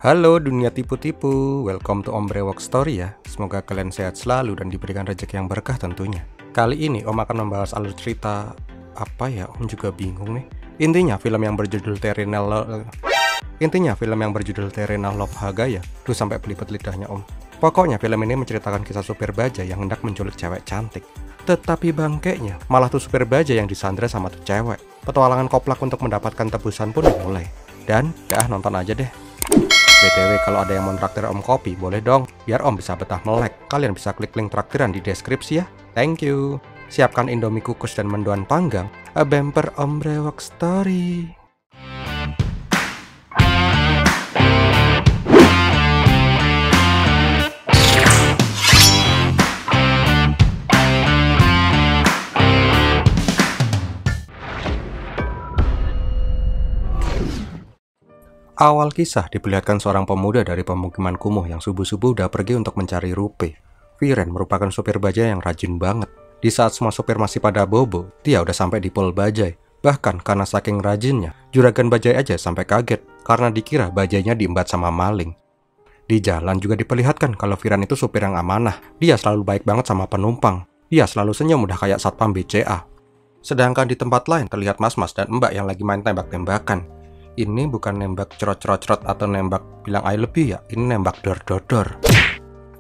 Halo dunia tipu-tipu, welcome to Om Brewok Story ya. Semoga kalian sehat selalu dan diberikan rezeki yang berkah tentunya. Kali ini Om akan membahas alur cerita apa ya, Om juga bingung nih. Intinya film yang berjudul Terrenal Love Hagaya. Tuh sampai belibet lidahnya Om. Pokoknya film ini menceritakan kisah supir bajai yang hendak menculik cewek cantik. Tetapi bangkeknya, malah tuh supir bajai yang disandra sama tuh cewek. Petualangan koplak untuk mendapatkan tebusan pun dimulai. Dan, nonton aja deh. BTW kalau ada yang mau traktir Om kopi, boleh dong. Biar Om bisa betah melek. Kalian bisa klik link traktiran di deskripsi ya. Thank you. Siapkan Indomie kukus dan mendoan panggang. A bumper Om Brewok Story. Awal kisah diperlihatkan seorang pemuda dari pemukiman kumuh yang subuh-subuh udah pergi untuk mencari rupiah. Viren merupakan supir bajai yang rajin banget. Di saat semua supir masih pada bobo, dia udah sampai di pol bajai. Bahkan karena saking rajinnya, juragan bajai aja sampai kaget karena dikira bajainya diembat sama maling. Di jalan juga diperlihatkan kalau Viren itu supir yang amanah. Dia selalu baik banget sama penumpang. Dia selalu senyum udah kayak satpam BCA. Sedangkan di tempat lain terlihat mas-mas dan mbak yang lagi main tembak-tembakan. Ini bukan nembak cerot-cerot atau nembak bilang I love you ya, ini nembak dor-dor.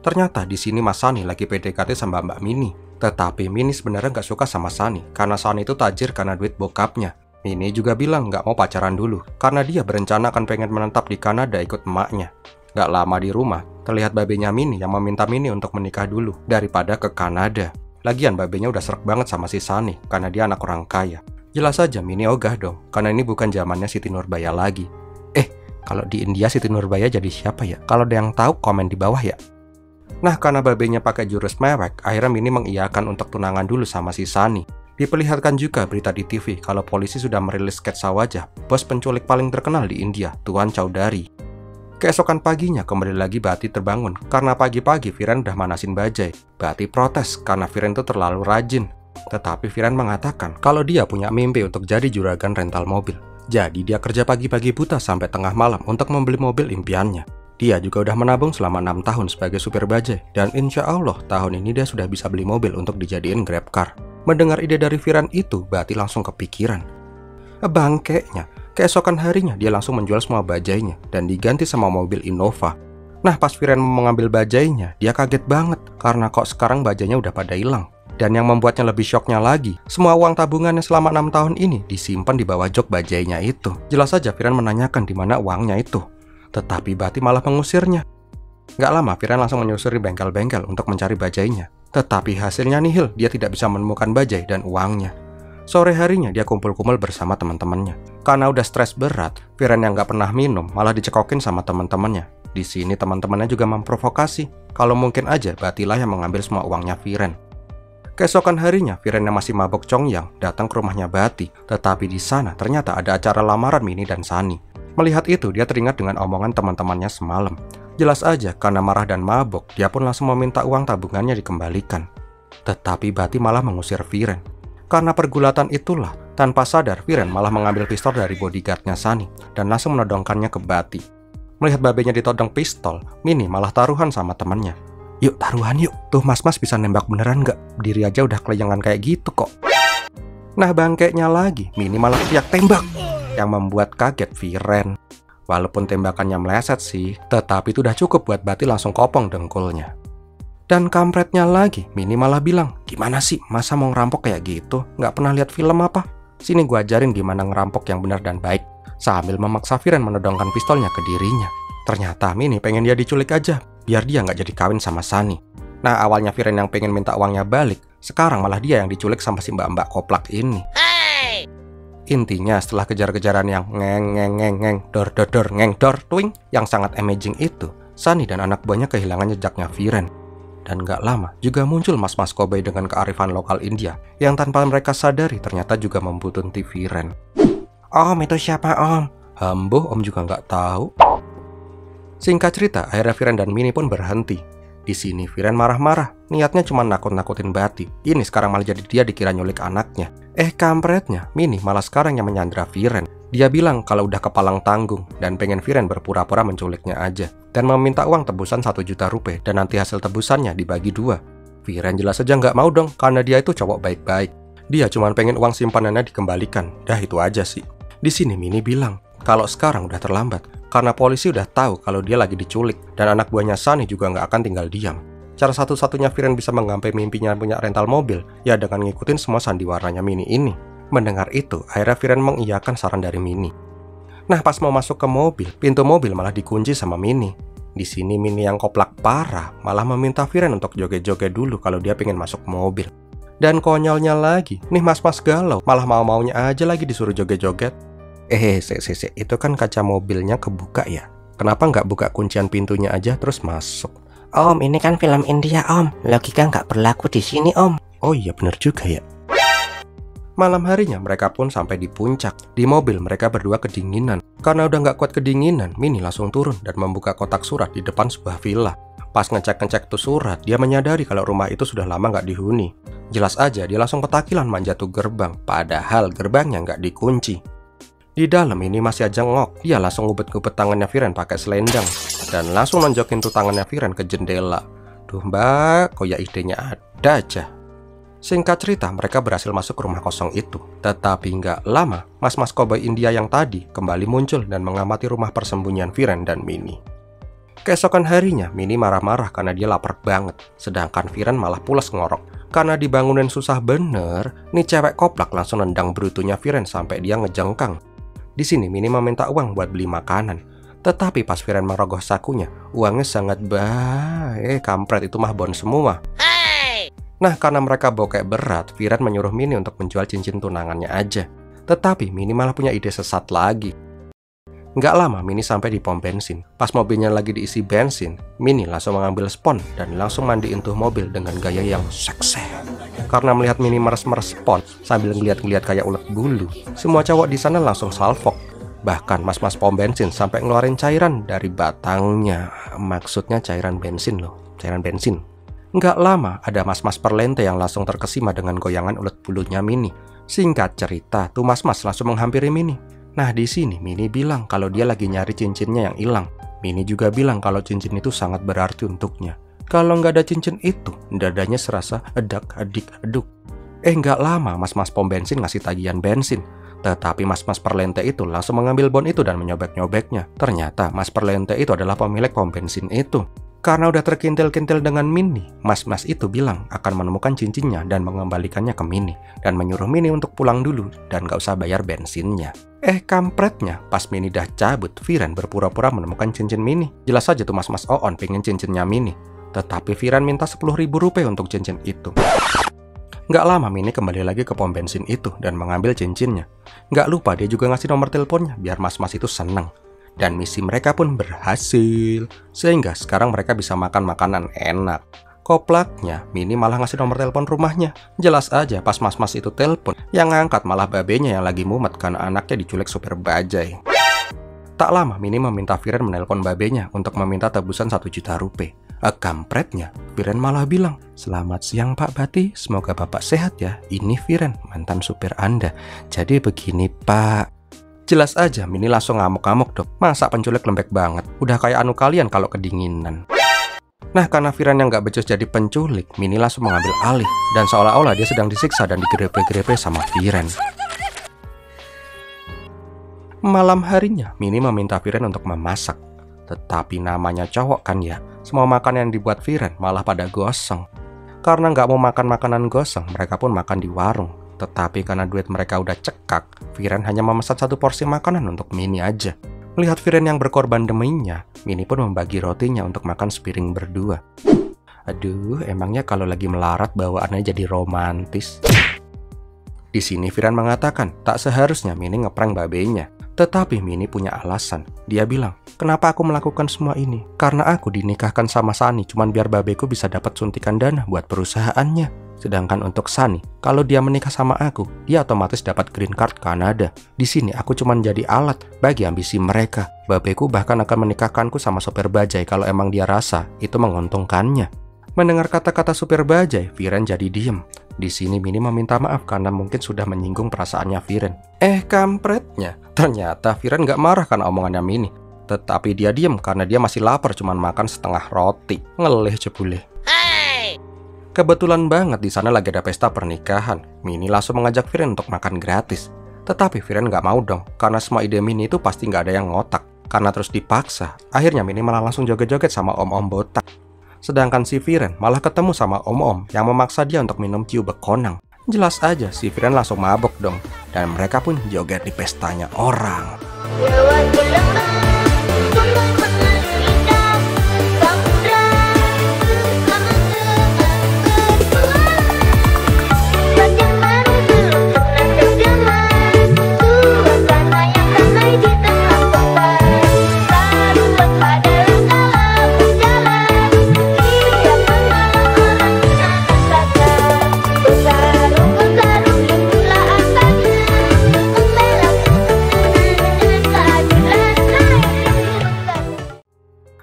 Ternyata di sini Mas Sani lagi PDKT sama Mbak Mini. Tetapi Mini sebenarnya nggak suka sama Sani karena Sani itu tajir karena duit bokapnya. Mini juga bilang nggak mau pacaran dulu karena dia berencana akan pengen menetap di Kanada ikut emaknya. Nggak lama di rumah, terlihat babenya Mini yang meminta Mini untuk menikah dulu daripada ke Kanada. Lagian babenya udah srek banget sama si Sani karena dia anak orang kaya. Jelas saja Mini ogah dong, karena ini bukan zamannya Siti Nurbaya lagi. Kalau di India Siti Nurbaya jadi siapa ya? Kalau ada yang tahu komen di bawah ya. Nah, karena babenya pakai jurus mewek, akhirnya Mini mengiyakan untuk tunangan dulu sama si Sani. Diperlihatkan juga berita di TV kalau polisi sudah merilis sketsa wajah bos penculik paling terkenal di India, Tuan Chowdhury. Keesokan paginya kembali lagi Bati terbangun karena pagi-pagi Viren udah manasin bajai. Bati protes karena Viren itu terlalu rajin. Tetapi Viren mengatakan kalau dia punya mimpi untuk jadi juragan rental mobil. Jadi dia kerja pagi-pagi buta sampai tengah malam untuk membeli mobil impiannya. Dia juga udah menabung selama 6 tahun sebagai supir bajai. Dan insya Allah tahun ini dia sudah bisa beli mobil untuk dijadiin grab car. Mendengar ide dari Viren itu, Bati langsung kepikiran. Bangkeknya, keesokan harinya dia langsung menjual semua bajainya dan diganti sama mobil Innova. Nah pas Viren mau mengambil bajainya, dia kaget banget karena kok sekarang bajainya udah pada hilang. Dan yang membuatnya lebih syoknya lagi, semua uang tabungannya selama 6 tahun ini disimpan di bawah jok bajainya itu. Jelas saja Viren menanyakan di mana uangnya itu. Tetapi Bati malah mengusirnya. Gak lama Viren langsung menyusuri bengkel-bengkel untuk mencari bajainya. Tetapi hasilnya nihil, dia tidak bisa menemukan bajai dan uangnya. Sore harinya dia kumpul-kumpul bersama teman-temannya. Karena udah stres berat, Viren yang gak pernah minum malah dicekokin sama teman-temannya. Di sini teman-temannya juga memprovokasi. Kalau mungkin aja Batilah yang mengambil semua uangnya Viren. Keesokan harinya, Viren yang masih mabok congyang datang ke rumahnya Bati. Tetapi di sana ternyata ada acara lamaran Mini dan Sani. Melihat itu, dia teringat dengan omongan teman-temannya semalam. Jelas aja, karena marah dan mabok, dia pun langsung meminta uang tabungannya dikembalikan. Tetapi Bati malah mengusir Viren. Karena pergulatan itulah, tanpa sadar Viren malah mengambil pistol dari bodyguardnya Sani dan langsung menodongkannya ke Bati. Melihat babenya ditodong pistol, Mini malah taruhan sama temannya. Yuk taruhan yuk, tuh mas-mas bisa nembak beneran nggak? Diri aja udah kelayangan kayak gitu kok. Nah bangkeknya lagi, Mini malah teriak tembak, yang membuat kaget Viren. Walaupun tembakannya meleset sih, tetapi itu udah cukup buat Bati langsung kopong dengkulnya. Dan kampretnya lagi, Mini malah bilang, gimana sih masa mau ngerampok kayak gitu? Nggak pernah lihat film apa? Sini gua ajarin gimana ngerampok yang benar dan baik. Sambil memaksa Viren menodongkan pistolnya ke dirinya. Ternyata Mini pengen dia diculik aja, biar dia nggak jadi kawin sama Sani. Nah awalnya Viren yang pengen minta uangnya balik, sekarang malah dia yang diculik sama si mbak-mbak koplak ini. Hey! Intinya setelah kejar-kejaran yang ngeng dor ngeng dor twing yang sangat amazing itu, Sani dan anak buahnya kehilangan jejaknya Viren. Dan gak lama juga muncul mas-mas kobay dengan kearifan lokal India yang tanpa mereka sadari ternyata juga membutuhkan Viren. Om itu siapa om? Hambo om juga nggak tahu. Singkat cerita, akhirnya Viren dan Mini pun berhenti. Di sini Viren marah-marah, niatnya cuma nakut-nakutin Bati. Ini sekarang malah jadi dia dikira nyulik anaknya. Kampretnya, Mini malah sekarang yang menyandra Viren. Dia bilang kalau udah kepalang tanggung dan pengen Viren berpura-pura menculiknya aja. Dan meminta uang tebusan 1 juta rupiah dan nanti hasil tebusannya dibagi 2. Viren jelas saja nggak mau dong, karena dia itu cowok baik-baik. Dia cuma pengen uang simpanannya dikembalikan. Dah itu aja sih. Di sini Mini bilang kalau sekarang udah terlambat, karena polisi udah tahu kalau dia lagi diculik, dan anak buahnya Sunny juga nggak akan tinggal diam. Cara satu-satunya Viren bisa menggapai mimpinya punya rental mobil, ya dengan ngikutin semua sandiwaranya Mini ini. Mendengar itu, akhirnya Viren mengiyakan saran dari Mini. Nah, pas mau masuk ke mobil, pintu mobil malah dikunci sama Mini. Di sini Mini yang koplak parah, malah meminta Viren untuk joget-joget dulu kalau dia pengen masuk mobil. Dan konyolnya lagi, nih mas-mas galau, malah mau-maunya aja lagi disuruh joget-joget. Itu kan kaca mobilnya kebuka ya. Kenapa nggak buka kuncian pintunya aja terus masuk? Om, ini kan film India om. Logika nggak berlaku di sini om. Oh iya bener juga ya. Malam harinya mereka pun sampai di puncak. Di mobil mereka berdua kedinginan. Karena udah nggak kuat kedinginan, Mini langsung turun dan membuka kotak surat di depan sebuah villa. Pas ngecek-ngecek tuh surat, dia menyadari kalau rumah itu sudah lama nggak dihuni. Jelas aja dia langsung ketakilan manjat tuh gerbang, padahal gerbangnya nggak dikunci. Di dalam ini masih aja ngok. Dia langsung ngubet-ngubet tangannya Viren pakai selendang dan langsung nonjokin tuh tangannya Viren ke jendela. Duh mbak, kok ya idenya ada aja. Singkat cerita, mereka berhasil masuk ke rumah kosong itu. Tetapi nggak lama, mas-mas koboi India yang tadi kembali muncul dan mengamati rumah persembunyian Viren dan Mini. Keesokan harinya, Mini marah-marah karena dia lapar banget. Sedangkan Viren malah pulas ngorok. Karena dibangunin susah bener, nih cewek koplak langsung nendang brutunya Viren sampai dia ngejengkang. Di sini Mini meminta uang buat beli makanan. Tetapi pas Viren merogoh sakunya, uangnya sangat baik. Kampret itu mah bon semua. Nah, karena mereka bokek berat, Viren menyuruh Mini untuk menjual cincin tunangannya aja. Tetapi Mini malah punya ide sesat lagi. Nggak lama Mini sampai di pom bensin. Pas mobilnya lagi diisi bensin, Mini langsung mengambil spons dan langsung mandiin tuh mobil dengan gaya yang seksi. Karena melihat Mini meres-meres spons sambil ngeliat-ngeliat kayak ulet bulu, semua cowok di sana langsung salfok. Bahkan mas-mas pom bensin sampai ngeluarin cairan dari batangnya. Maksudnya cairan bensin loh, cairan bensin. Nggak lama ada mas-mas perlente yang langsung terkesima dengan goyangan ulet bulunya Mini. Singkat cerita, tuh mas-mas langsung menghampiri Mini. Nah di sini Mini bilang kalau dia lagi nyari cincinnya yang hilang. Mini juga bilang kalau cincin itu sangat berarti untuknya. Kalau nggak ada cincin itu, dadanya serasa edak-adik-aduk. Nggak lama mas-mas pom bensin ngasih tagihan bensin. Tetapi mas-mas perlente itu langsung mengambil bon itu dan menyobek-nyobeknya. Ternyata mas perlente itu adalah pemilik pom bensin itu. Karena udah terkintil-kintil dengan Mini, mas-mas itu bilang akan menemukan cincinnya dan mengembalikannya ke Mini. Dan menyuruh Mini untuk pulang dulu dan gak usah bayar bensinnya. Kampretnya, pas Mini dah cabut, Viren berpura-pura menemukan cincin Mini. Jelas saja tuh mas-mas Oon pengen cincinnya Mini. Tetapi Viren minta 10.000 rupiah untuk cincin itu. Nggak lama Mini kembali lagi ke pom bensin itu dan mengambil cincinnya. Nggak lupa dia juga ngasih nomor teleponnya biar mas-mas itu seneng. Dan misi mereka pun berhasil. Sehingga sekarang mereka bisa makan makanan enak. Koplaknya, Mini malah ngasih nomor telepon rumahnya. Jelas aja pas mas-mas itu telepon, yang ngangkat malah babenya yang lagi mumet karena anaknya diculik supir bajai. Tak lama Mini meminta Viren menelpon babenya untuk meminta tebusan 1 juta rupiah. Kampretnya, Viren malah bilang, "Selamat siang Pak Bati, semoga Bapak sehat ya. Ini Viren, mantan supir Anda. Jadi begini Pak." Jelas aja Mini langsung ngamuk-ngamuk dong. Masa penculik lembek banget, udah kayak anu kalian kalau kedinginan. Nah karena Viren yang gak becus jadi penculik, Mini langsung mengambil alih. Dan seolah-olah dia sedang disiksa dan digrepe-grepe sama Viren. Malam harinya Mini meminta Viren untuk memasak. Tetapi namanya cowok kan ya, semua makanan yang dibuat Viren malah pada gosong. Karena gak mau makan makanan gosong, mereka pun makan di warung. Tetapi karena duit mereka udah cekak, Viren hanya memesan 1 porsi makanan untuk Mini aja. Melihat Viren yang berkorban deminya, Mini pun membagi rotinya untuk makan sepiring berdua. Aduh, emangnya kalau lagi melarat bawaannya jadi romantis. Di sini Viren mengatakan tak seharusnya Mini ngeprank babenya. Tetapi Mini punya alasan. Dia bilang, "Kenapa aku melakukan semua ini? Karena aku dinikahkan sama Sunny cuman biar babeku bisa dapat suntikan dana buat perusahaannya." Sedangkan untuk Sunny, kalau dia menikah sama aku, dia otomatis dapat green card Kanada. Di sini aku cuma jadi alat bagi ambisi mereka. Babeku bahkan akan menikahkanku sama sopir bajai kalau emang dia rasa itu menguntungkannya. Mendengar kata-kata supir bajai, Viren jadi diem. Di sini Mini meminta maaf karena mungkin sudah menyinggung perasaannya Viren. Kampretnya, ternyata Viren gak marah karena omongannya Mini. Tetapi dia diem karena dia masih lapar cuman makan setengah roti. Ngelih jebule. Kebetulan banget di sana lagi ada pesta pernikahan. Mini langsung mengajak Viren untuk makan gratis. Tetapi Viren gak mau dong, karena semua ide Mini itu pasti gak ada yang ngotak. Karena terus dipaksa, akhirnya Mini malah langsung joget-joget sama om-om botak. Sedangkan si Viren malah ketemu sama om-om yang memaksa dia untuk minum ciu bekonang. Jelas aja si Viren langsung mabok dong. Dan mereka pun joget di pestanya orang.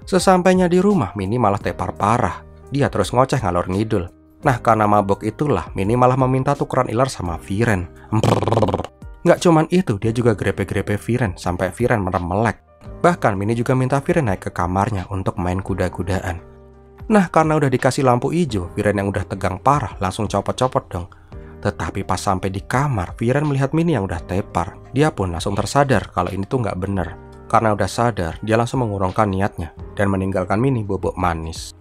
Sesampainya di rumah, Mini malah tepar parah. Dia terus ngoceh ngalor ngidul. Nah, karena mabok itulah, Mini malah meminta tukeran ilar sama Viren. Nggak cuman itu, dia juga grepe-grepe Viren sampai Viren merem melek. Bahkan Mini juga minta Viren naik ke kamarnya untuk main kuda-kudaan. Nah, karena udah dikasih lampu hijau, Viren yang udah tegang parah langsung copot-copot dong. Tetapi pas sampai di kamar, Viren melihat Mini yang udah tepar. Dia pun langsung tersadar kalau ini tuh nggak bener. Karena udah sadar, dia langsung mengurungkan niatnya dan meninggalkan Mini bobok manis.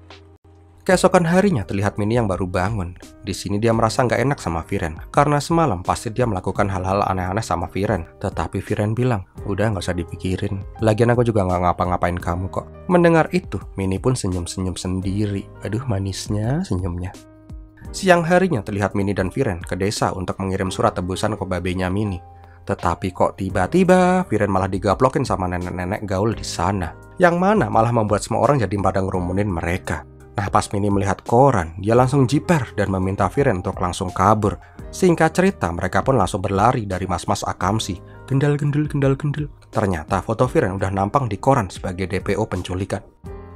Keesokan harinya terlihat Mini yang baru bangun. Di sini dia merasa nggak enak sama Viren karena semalam pasti dia melakukan hal-hal aneh-aneh sama Viren. Tetapi Viren bilang, udah nggak usah dipikirin. Lagian aku juga nggak ngapa-ngapain kamu kok. Mendengar itu, Mini pun senyum-senyum sendiri. Aduh, manisnya senyumnya. Siang harinya terlihat Mini dan Viren ke desa untuk mengirim surat tebusan ke babenya Mini. Tetapi kok tiba-tiba Viren malah digaplokin sama nenek-nenek gaul di sana. Yang mana malah membuat semua orang jadi pada ngerumunin mereka. Nah, pas Mini melihat koran, dia langsung jiper dan meminta Viren untuk langsung kabur. Singkat cerita, mereka pun langsung berlari dari mas-mas akamsi. Gendal-gendul. Ternyata foto Viren udah nampang di koran sebagai DPO penculikan.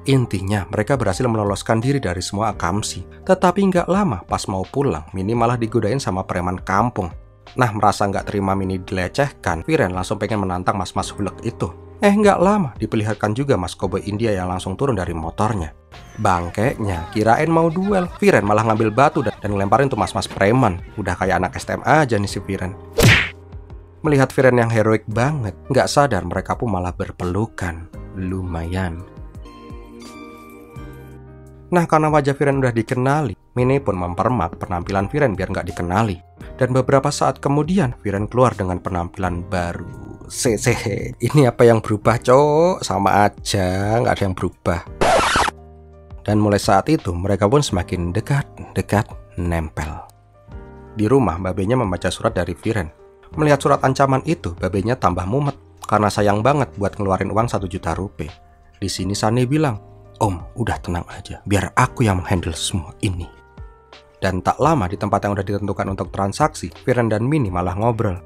Intinya, mereka berhasil meloloskan diri dari semua akamsi. Tetapi nggak lama, pas mau pulang, Mini malah digodain sama preman kampung. Nah, merasa nggak terima Mini dilecehkan, Viren langsung pengen menantang mas-mas hulek itu. Nggak lama, diperlihatkan juga mas koboi India yang langsung turun dari motornya. Bangkeknya, kirain mau duel, Viren malah ngambil batu dan ngelemparin tuh mas-mas preman. Udah kayak anak STM aja nih si Viren. Melihat Viren yang heroik banget, nggak sadar mereka pun malah berpelukan. Lumayan. Nah, karena wajah Viren udah dikenali, Mini pun mempermak penampilan Viren biar nggak dikenali. Dan beberapa saat kemudian, Viren keluar dengan penampilan baru. Ini apa yang berubah, cok? Sama aja, nggak ada yang berubah. Dan mulai saat itu, mereka pun semakin dekat, nempel. Di rumah, babenya membaca surat dari Viren. Melihat surat ancaman itu, babenya tambah mumet. Karena sayang banget buat ngeluarin uang 1 juta rupiah. Di sini Sunny bilang, Om, udah tenang aja, biar aku yang menghandle semua ini. Dan tak lama di tempat yang udah ditentukan untuk transaksi, Viren dan Mini malah ngobrol.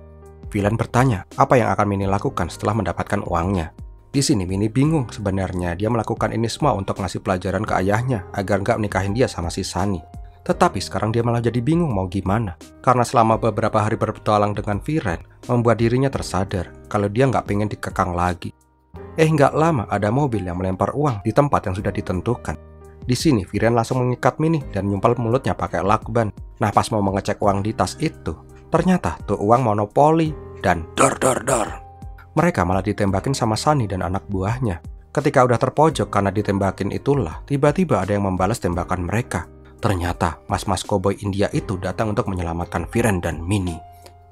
Viren bertanya, apa yang akan Mini lakukan setelah mendapatkan uangnya. Di sini Mini bingung, sebenarnya dia melakukan ini semua untuk ngasih pelajaran ke ayahnya agar nggak menikahin dia sama si Sunny. Tetapi sekarang dia malah jadi bingung mau gimana. Karena selama beberapa hari berpetualang dengan Viren, membuat dirinya tersadar kalau dia nggak pengen dikekang lagi. Nggak lama ada mobil yang melempar uang di tempat yang sudah ditentukan. Di sini Viren langsung mengikat Mini dan nyumpal mulutnya pakai lakban. Nah, pas mau mengecek uang di tas itu, ternyata tuh uang monopoli dan dor. Mereka malah ditembakin sama Sunny dan anak buahnya. Ketika udah terpojok karena ditembakin itulah, tiba-tiba ada yang membalas tembakan mereka. Ternyata mas-mas koboi India itu datang untuk menyelamatkan Viren dan Mini.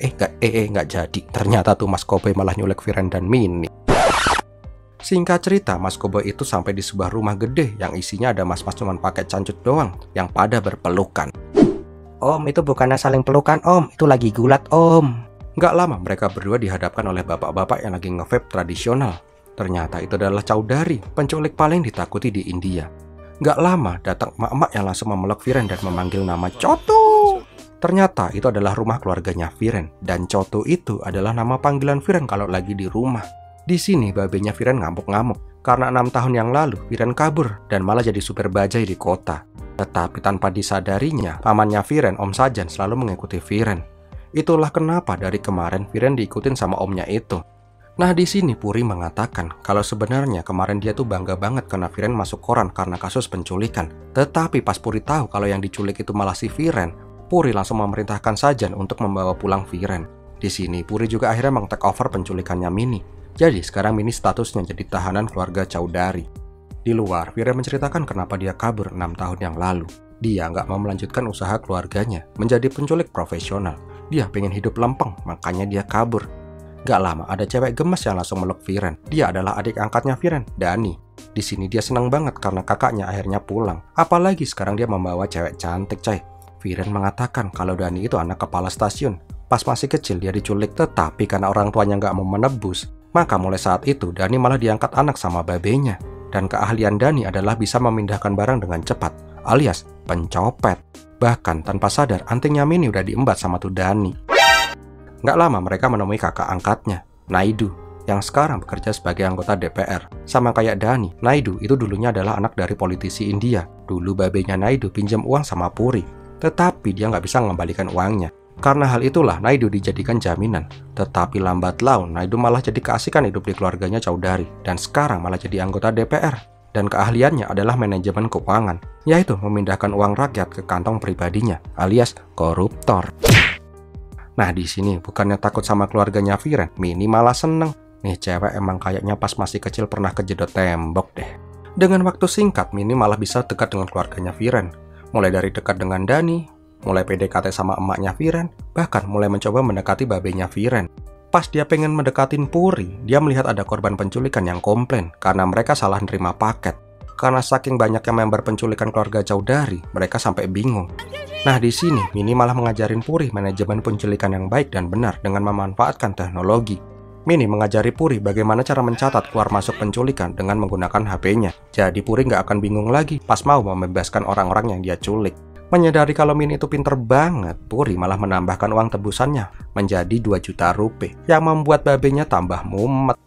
Nggak jadi. Ternyata tuh mas koboi malah nyulik Viren dan Mini. Singkat cerita, mas koboi itu sampai di sebuah rumah gede yang isinya ada mas-mas cuman pakai cancut doang yang pada berpelukan. Om, itu bukannya saling pelukan, Om. Itu lagi gulat, Om. Nggak lama mereka berdua dihadapkan oleh bapak-bapak yang lagi nge-vape tradisional. Ternyata itu adalah Chowdhury, penculik paling ditakuti di India. Nggak lama datang emak-emak yang langsung memeluk Viren dan memanggil nama Chotu. Ternyata itu adalah rumah keluarganya Viren, dan Choto itu adalah nama panggilan Viren kalau lagi di rumah. Di sini babenya Viren ngamuk-ngamuk karena 6 tahun yang lalu Viren kabur dan malah jadi supir bajai di kota. Tetapi tanpa disadarinya, pamannya Viren, Om Sajan, selalu mengikuti Viren. Itulah kenapa dari kemarin Viren diikutin sama omnya itu. Nah, di sini Puri mengatakan kalau sebenarnya kemarin dia tuh bangga banget karena Viren masuk koran karena kasus penculikan. Tetapi pas Puri tahu kalau yang diculik itu malah si Viren, Puri langsung memerintahkan Sajan untuk membawa pulang Viren. Di sini Puri juga akhirnya meng-take over penculikannya Mini. Jadi sekarang Mini statusnya jadi tahanan keluarga Chowdhury. Di luar, Viren menceritakan kenapa dia kabur 6 tahun yang lalu. Dia nggak mau melanjutkan usaha keluarganya menjadi penculik profesional. Dia pengen hidup lempeng, makanya dia kabur. Gak lama ada cewek gemes yang langsung meluk Viren. Dia adalah adik angkatnya Viren, Dani. Di sini dia senang banget karena kakaknya akhirnya pulang. Apalagi sekarang dia membawa cewek cantik, coy. Viren mengatakan kalau Dani itu anak kepala stasiun. Pas masih kecil dia diculik, tetapi karena orang tuanya nggak mau menebus, maka mulai saat itu Dani malah diangkat anak sama babenya. Dan keahlian Dani adalah bisa memindahkan barang dengan cepat, alias pencopet. Bahkan tanpa sadar antingnya Mini udah diembat sama tuh Dani. Nggak lama mereka menemui kakak angkatnya, Naidu, yang sekarang bekerja sebagai anggota DPR. Sama kayak Dani, Naidu itu dulunya adalah anak dari politisi India. Dulu babenya Naidu pinjam uang sama Puri, tetapi dia nggak bisa mengembalikan uangnya. Karena hal itulah Naidu dijadikan jaminan. Tetapi lambat laun Naidu malah jadi keasikan hidup di keluarganya Chowdhury, dan sekarang malah jadi anggota DPR. Dan keahliannya adalah manajemen keuangan, yaitu memindahkan uang rakyat ke kantong pribadinya, alias koruptor. Nah, di sini bukannya takut sama keluarganya Viren, Mini malah seneng. Nih cewek emang kayaknya pas masih kecil pernah kejedot tembok deh. Dengan waktu singkat, Mini malah bisa dekat dengan keluarganya Viren. Mulai dari dekat dengan Dani, mulai PDKT sama emaknya Viren, bahkan mulai mencoba mendekati babenya Viren. Pas dia pengen mendekatin Puri, dia melihat ada korban penculikan yang komplain karena mereka salah nerima paket. Karena saking banyaknya member penculikan keluarga Chowdhury, mereka sampai bingung. Nah, di sini Mini malah mengajarin Puri manajemen penculikan yang baik dan benar dengan memanfaatkan teknologi. Mini mengajari Puri bagaimana cara mencatat keluar masuk penculikan dengan menggunakan HP-nya. Jadi Puri nggak akan bingung lagi pas mau membebaskan orang-orang yang dia culik. Menyadari kalau Mini itu pinter banget, Puri malah menambahkan uang tebusannya menjadi 2 juta rupiah yang membuat babenya tambah mumet.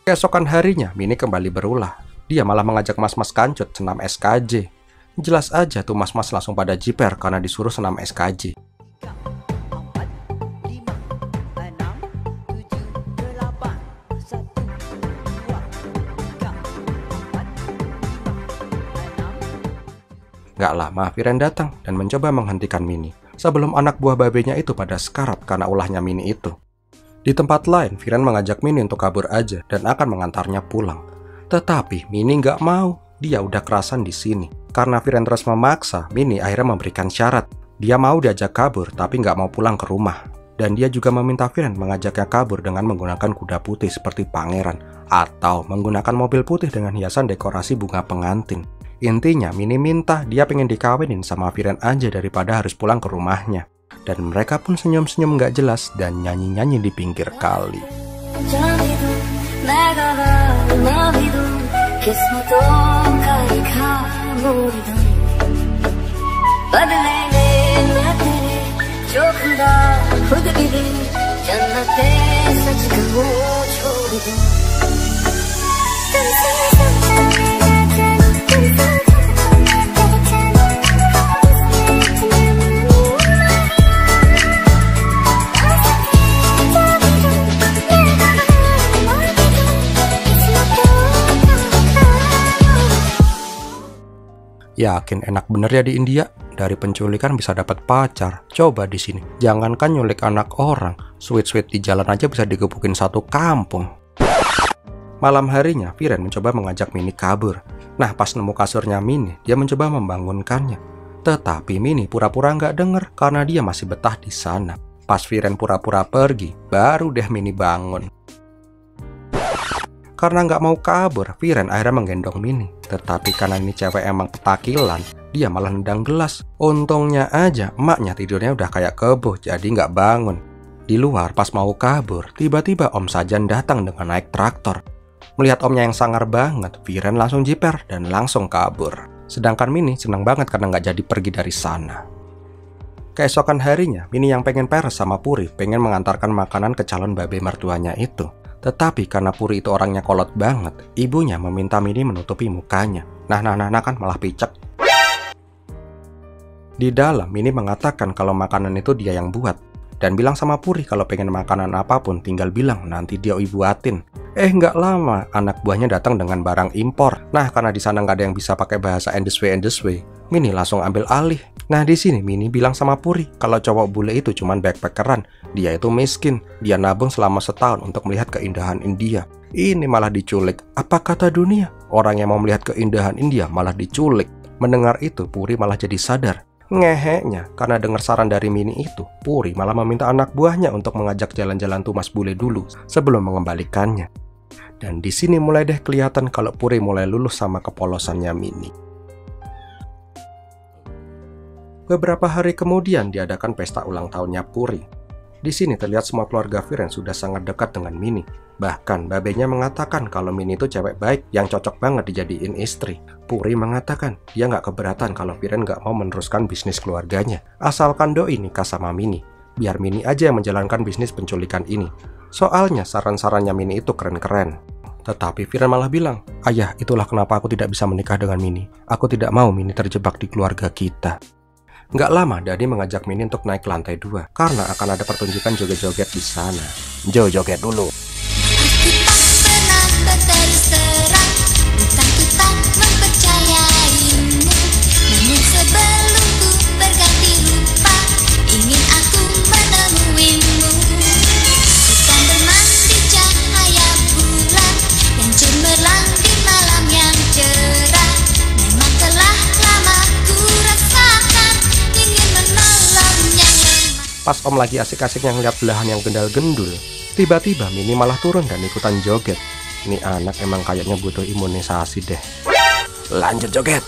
Keesokan harinya, Mini kembali berulah. Dia malah mengajak mas-mas kancut senam SKJ. Jelas aja tuh mas-mas langsung pada jiper karena disuruh senam SKJ. Gak lama Viren datang dan mencoba menghentikan Mini sebelum anak buah babenya itu pada sekarat karena ulahnya Mini itu. Di tempat lain, Viren mengajak Mini untuk kabur aja dan akan mengantarnya pulang. Tetapi Mini gak mau, dia udah kerasan di sini. Karena Viren terus memaksa, Mini akhirnya memberikan syarat. Dia mau diajak kabur tapi nggak mau pulang ke rumah. Dan dia juga meminta Viren mengajaknya kabur dengan menggunakan kuda putih seperti pangeran, atau menggunakan mobil putih dengan hiasan dekorasi bunga pengantin. Intinya Mini minta dia pengen dikawinin sama Viren aja daripada harus pulang ke rumahnya. Dan mereka pun senyum-senyum nggak jelas dan nyanyi-nyanyi di pinggir kali. Yakin enak bener ya di India? Dari penculikan bisa dapat pacar. Coba di sini, jangankan nyulik anak orang, sweet-sweet di jalan aja bisa digebukin satu kampung. Malam harinya, Viren mencoba mengajak Mini kabur. Nah, pas nemu kasurnya Mini, dia mencoba membangunkannya. Tetapi Mini pura-pura nggak denger karena dia masih betah di sana. Pas Viren pura-pura pergi, baru deh Mini bangun. Karena nggak mau kabur, Viren akhirnya menggendong Mini. Tetapi karena ini cewek emang ketakilan, dia malah nendang gelas. Untungnya aja emaknya tidurnya udah kayak kebo, jadi nggak bangun. Di luar pas mau kabur, tiba-tiba Om Sajan datang dengan naik traktor. Melihat omnya yang sangar banget, Viren langsung jiper dan langsung kabur. Sedangkan Mini senang banget karena nggak jadi pergi dari sana. Keesokan harinya, Mini yang pengen peres sama Puri pengen mengantarkan makanan ke calon babe mertuanya itu. Tetapi karena Puri itu orangnya kolot banget, ibunya meminta Mini menutupi mukanya. Nah kan malah picek. Di dalam, Mini mengatakan kalau makanan itu dia yang buat. Dan bilang sama Puri kalau pengen makanan apapun tinggal bilang, nanti dia buatin. Nggak lama, anak buahnya datang dengan barang impor. Nah, karena di sana nggak ada yang bisa pakai bahasa and this way, Mini langsung ambil alih. Nah, di sini Mini bilang sama Puri kalau cowok bule itu cuman backpackeran. Dia itu miskin. Dia nabung selama setahun untuk melihat keindahan India. Ini malah diculik. Apa kata dunia? Orang yang mau melihat keindahan India malah diculik. Mendengar itu, Puri malah jadi sadar. Ngeheknya, karena dengar saran dari Mini itu, Puri malah meminta anak buahnya untuk mengajak jalan-jalan tumas bule dulu sebelum mengembalikannya. Dan di sini mulai deh kelihatan kalau Puri mulai lulus sama kepolosannya Mini. Beberapa hari kemudian diadakan pesta ulang tahunnya Puri. Di sini terlihat semua keluarga Viren sudah sangat dekat dengan Mini. Bahkan babenya mengatakan kalau Mini itu cewek baik yang cocok banget dijadiin istri. Puri mengatakan dia nggak keberatan kalau Viren nggak mau meneruskan bisnis keluarganya. Asalkan doi nikah sama Mini. Biar Mini aja yang menjalankan bisnis penculikan ini. Soalnya saran-sarannya Mini itu keren-keren. Tetapi Viren malah bilang, ayah, itulah kenapa aku tidak bisa menikah dengan Mini. Aku tidak mau Mini terjebak di keluarga kita. Nggak lama, Dani mengajak Mini untuk naik ke lantai 2 karena akan ada pertunjukan joget-joget di sana. Jo, joget dulu. Pas Om lagi asik-asiknya ngeliat belahan yang gendal-gendul, tiba-tiba Mini malah turun dan ikutan joget. Ini anak emang kayaknya butuh imunisasi deh. Lanjut joget.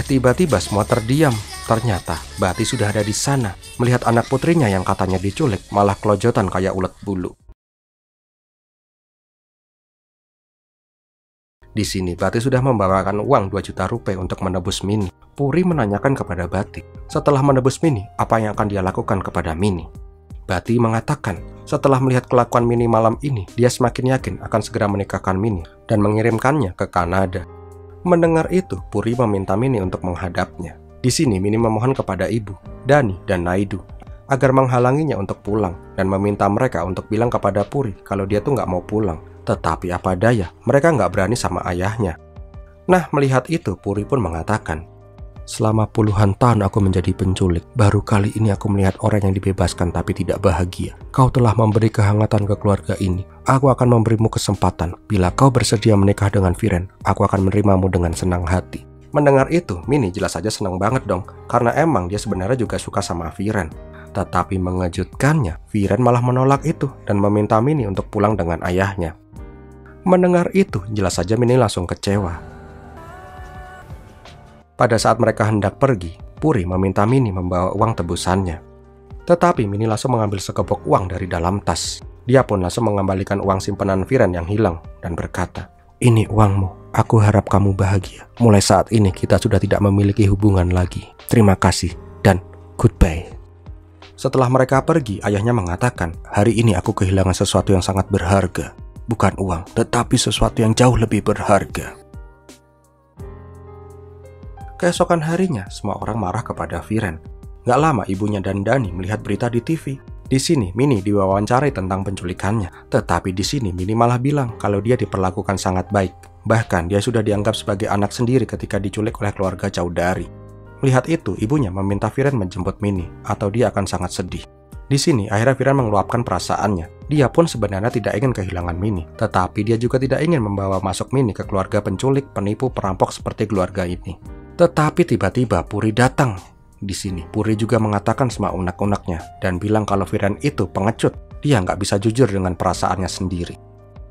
Tiba-tiba semua terdiam. Ternyata Bati sudah ada di sana. Melihat anak putrinya yang katanya diculik, malah kelojotan kayak ulet bulu. Di sini, Bati sudah membawakan uang 2 juta rupiah untuk menebus Mini. Puri menanyakan kepada Bati, setelah menebus Mini, apa yang akan dia lakukan kepada Mini? Bati mengatakan, setelah melihat kelakuan Mini malam ini, dia semakin yakin akan segera menikahkan Mini dan mengirimkannya ke Kanada. Mendengar itu, Puri meminta Mini untuk menghadapnya. Di sini, Mini memohon kepada ibu, Dani, dan Naidu agar menghalanginya untuk pulang dan meminta mereka untuk bilang kepada Puri kalau dia tuh nggak mau pulang. Tetapi apa daya, mereka nggak berani sama ayahnya. Nah, melihat itu, Puri pun mengatakan, selama puluhan tahun aku menjadi penculik, baru kali ini aku melihat orang yang dibebaskan tapi tidak bahagia. Kau telah memberi kehangatan ke keluarga ini. Aku akan memberimu kesempatan. Bila kau bersedia menikah dengan Viren, aku akan menerimamu dengan senang hati. Mendengar itu, Mini jelas saja senang banget dong, karena emang dia sebenarnya juga suka sama Viren. Tetapi mengejutkannya, Viren malah menolak itu dan meminta Mini untuk pulang dengan ayahnya. Mendengar itu, jelas saja Mini langsung kecewa. Pada saat mereka hendak pergi, Puri meminta Mini membawa uang tebusannya. Tetapi Mini langsung mengambil sekepok uang dari dalam tas. Dia pun langsung mengembalikan uang simpanan Viren yang hilang dan berkata, "Ini uangmu, aku harap kamu bahagia. Mulai saat ini kita sudah tidak memiliki hubungan lagi. Terima kasih dan goodbye." Setelah mereka pergi, ayahnya mengatakan, "Hari ini aku kehilangan sesuatu yang sangat berharga. Bukan uang, tetapi sesuatu yang jauh lebih berharga." Keesokan harinya, semua orang marah kepada Viren. Gak lama ibunya dan Dani melihat berita di TV. Di sini, Mini diwawancarai tentang penculikannya. Tetapi di sini, Mini malah bilang kalau dia diperlakukan sangat baik. Bahkan, dia sudah dianggap sebagai anak sendiri ketika diculik oleh keluarga Chowdhury. Melihat itu, ibunya meminta Viren menjemput Mini, atau dia akan sangat sedih. Di sini, akhirnya Viren mengeluapkan perasaannya. Dia pun sebenarnya tidak ingin kehilangan Mini, tetapi dia juga tidak ingin membawa masuk Mini ke keluarga penculik, penipu, perampok seperti keluarga ini. Tetapi tiba-tiba Puri datang. Di sini, Puri juga mengatakan sama unek-uneknya dan bilang kalau Viren itu pengecut. Dia nggak bisa jujur dengan perasaannya sendiri.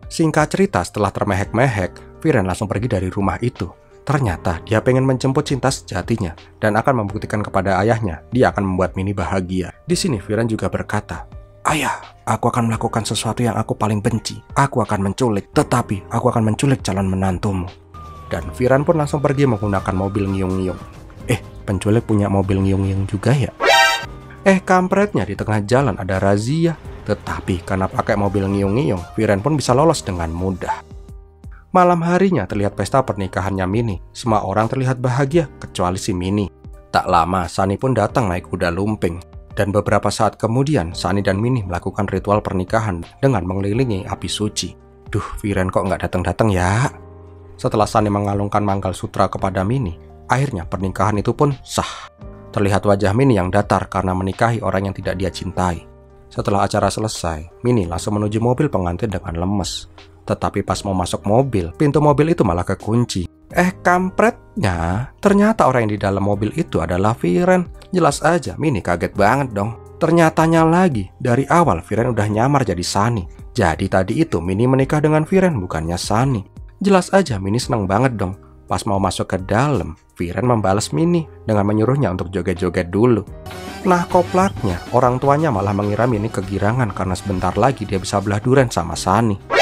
Singkat cerita, setelah termehek-mehek, Viren langsung pergi dari rumah itu. Ternyata dia pengen menjemput cinta sejatinya dan akan membuktikan kepada ayahnya dia akan membuat Mini bahagia. Di sini Viren juga berkata, Ayah, aku akan melakukan sesuatu yang aku paling benci. Aku akan menculik, tetapi aku akan menculik calon menantumu. Dan Viren pun langsung pergi menggunakan mobil ngiung-ngiung. Penculik punya mobil ngiung-ngiung juga ya? Kampretnya di tengah jalan ada razia. Tetapi karena pakai mobil ngiung-ngiung, Viren pun bisa lolos dengan mudah. Malam harinya terlihat pesta pernikahannya Minnie. Semua orang terlihat bahagia, kecuali si Minnie. Tak lama, Sunny pun datang naik kuda lumping. Dan beberapa saat kemudian, Sunny dan Minnie melakukan ritual pernikahan dengan mengelilingi api suci. Duh, Viren kok nggak datang-datang ya? Setelah Sunny mengalungkan manggal sutra kepada Minnie, akhirnya pernikahan itu pun sah. Terlihat wajah Minnie yang datar karena menikahi orang yang tidak dia cintai. Setelah acara selesai, Minnie langsung menuju mobil pengantin dengan lemes. Tetapi pas mau masuk mobil, pintu mobil itu malah kekunci. Kampretnya, ternyata orang yang di dalam mobil itu adalah Viren. Jelas aja, Minnie kaget banget dong. Ternyatanya lagi, dari awal Viren udah nyamar jadi Sunny. Jadi tadi itu Minnie menikah dengan Viren, bukannya Sunny. Jelas aja Minnie seneng banget dong. Pas mau masuk ke dalam, Viren membalas Minnie dengan menyuruhnya untuk joget-joget dulu. Nah koplaknya, orang tuanya malah mengira Minnie kegirangan karena sebentar lagi dia bisa belah duren sama Sunny.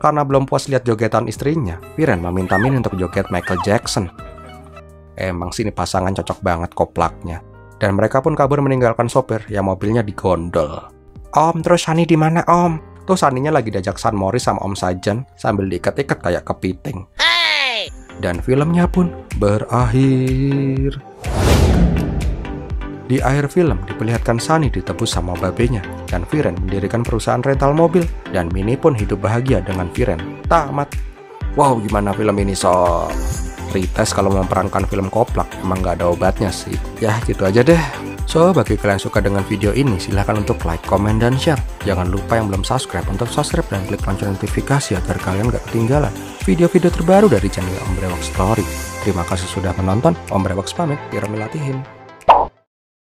Karena belum puas lihat jogetan istrinya, Viren meminta Minnie untuk joget Michael Jackson. Emang sini pasangan cocok banget koplaknya. Dan mereka pun kabur meninggalkan sopir yang mobilnya digondol. Om, terus Sunny di mana Om? Tuh Sunny-nya lagi diajak San Morris sama Om Sajan sambil diikat-ikat kayak kepiting. Dan filmnya pun berakhir. Di akhir film diperlihatkan Sunny ditebus sama babenya dan Viren mendirikan perusahaan rental mobil dan Minnie pun hidup bahagia dengan Viren. Tamat. Wow, gimana film ini sob? Retest kalau memerankan film koplak emang gak ada obatnya sih. Ya gitu aja deh. So, bagi kalian suka dengan video ini, silahkan untuk like, comment, dan share. Jangan lupa yang belum subscribe untuk subscribe dan klik lonceng notifikasi agar kalian gak ketinggalan video-video terbaru dari channel Om Brewok Story. Terima kasih sudah menonton. Om Brewok pamit. Piramilatihin.